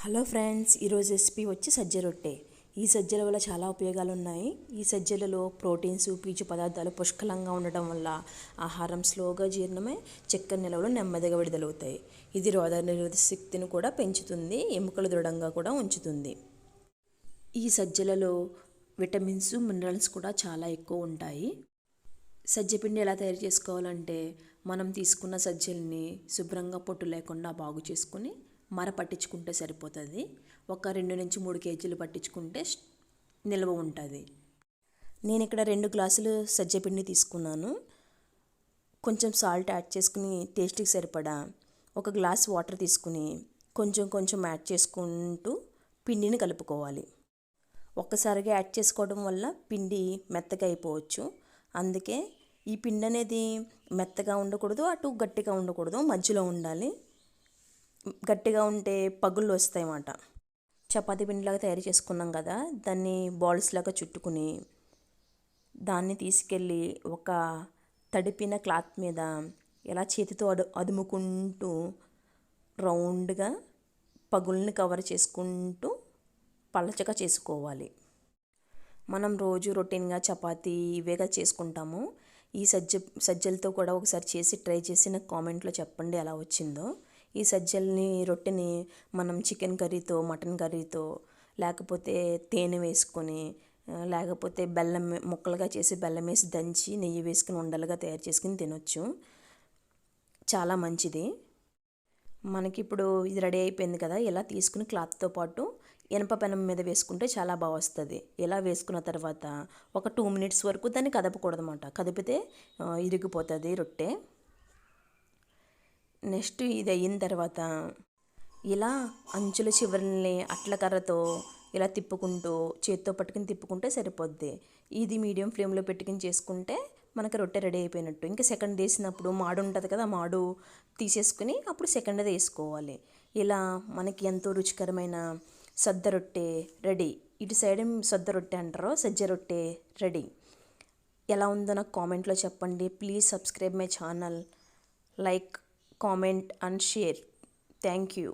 Hello friends, ఈరోజు recipe వచ్చి సజ్జ రొట్టె. ఈ సజ్జల వల్ల చాలా ఉపయోగాలు ఉన్నాయి. ఈ సజ్జలలో ప్రోటీన్స్, పీచు పదార్థాలు పుష్కలంగా ఉండటం వల్ల ఆహారం స్లోగా జీర్ణమై చక్కెర నిల్వలు నెమ్మదిగా విడుదలవుతాయి. ఇది రోగనిరోధక శక్తిని కూడా పెంచుతుంది, ఎముకలు దృఢంగా కూడా ఉంచుతుంది. ఈ సజ్జలలో విటమిన్స్, మినరల్స్ కూడా చాలా ఎక్కువ ఉంటాయి. సజ్జపిండి ఎలా తయారు చేసుకోవాలంటే, మనం తీసుకున్న సజ్జల్ని శుభ్రంగా పొట్టు లేకుండా బాగు చేసుకుని మర పట్టించుకుంటే సరిపోతుంది. ఒక 2 నుంచి 3 కేజీలు పట్టించుకుంటే నిల్వ ఉంటుంది. నేను ఇక్కడ 2 గ్లాసులు సజ్జపిండి తీసుకున్నాను. కొంచెం సాల్ట్ యాడ్ చేసుకుని టేస్ట్కి సరిపడా 1 గ్లాస్ వాటర్ తీసుకుని కొంచెం కొంచెం యాడ్ చేసుకుంటూ పిండిని కలుపుకోవాలి. ఒక్కసారిగా యాడ్ చేసుకోవడం వల్ల పిండి మెత్తగా అయిపోవచ్చు. అందుకే ఈ పిండి అనేది మెత్తగా ఉండకూడదు, అటు గట్టిగా ఉండకూడదు, మధ్యలో ఉండాలి. గట్టిగా ఉంటే పగుళ్ళు వస్తాయి అన్నమాట. చపాతీ పిండిలాగా తయారు చేసుకున్నాం కదా, దాన్ని బాల్స్ లాగా చుట్టుకుని దాన్ని తీసుకెళ్ళి ఒక తడిపిన క్లాత్ మీద ఇలా చేతితో అదుముకుంటూ రౌండ్గా పగుల్ని కవర్ చేసుకుంటూ పలచగా చేసుకోవాలి. మనం రోజు రొటీన్గా చపాతీ ఇవేగా చేసుకుంటాము. ఈ సజ్జలతో కూడా ఒకసారి చేసి ట్రై చేసి నాకు కామెంట్లో చెప్పండి ఎలా వచ్చిందో. ఈ రొట్టెని మనం చికెన్ కర్రీతో, మటన్ కర్రీతో, లేకపోతే తేనె వేసుకొని, లేకపోతే బెల్లం ముక్కలుగా చేసి బెల్లం వేసి దంచి నెయ్యి వేసుకుని ఉండలుగా తయారు చేసుకుని తినొచ్చు. చాలా మంచిది. మనకి ఇప్పుడు ఇది రెడీ అయిపోయింది కదా, ఇలా తీసుకుని క్లాత్తో పాటు ఇనప పెనం మీద వేసుకుంటే చాలా బాగా వస్తుంది. ఇలా వేసుకున్న తర్వాత ఒక 2 మినిట్స్ వరకు దాన్ని కదపకూడదు అన్నమాట. కదిపితే ఇరిగిపోతుంది రొట్టె. నెక్స్ట్ ఇది అయిన తర్వాత ఇలా అంచుల చివరిని అట్ల కర్రతో ఇలా తిప్పుకుంటూ చేత్తో పట్టుకుని తిప్పుకుంటే సరిపోద్ది. ఇది మీడియం ఫ్లేమ్లో పెట్టుకుని చేసుకుంటే మనకి రొట్టె రెడీ అయిపోయినట్టు. ఇంకా సెకండ్ వేసినప్పుడు మాడు ఉంటుంది కదా, మాడు తీసేసుకుని అప్పుడు సెకండ్ వేసుకోవాలి. ఇలా మనకి ఎంతో రుచికరమైన సద్ద రొట్టె రెడీ. ఇటు సైడ్ సద్ద రొట్టె అంటారో, సజ్జ రొట్టె రెడీ. ఎలా ఉందో నాకు కామెంట్లో చెప్పండి. Please subscribe my channel, like, comment and share. Thank you.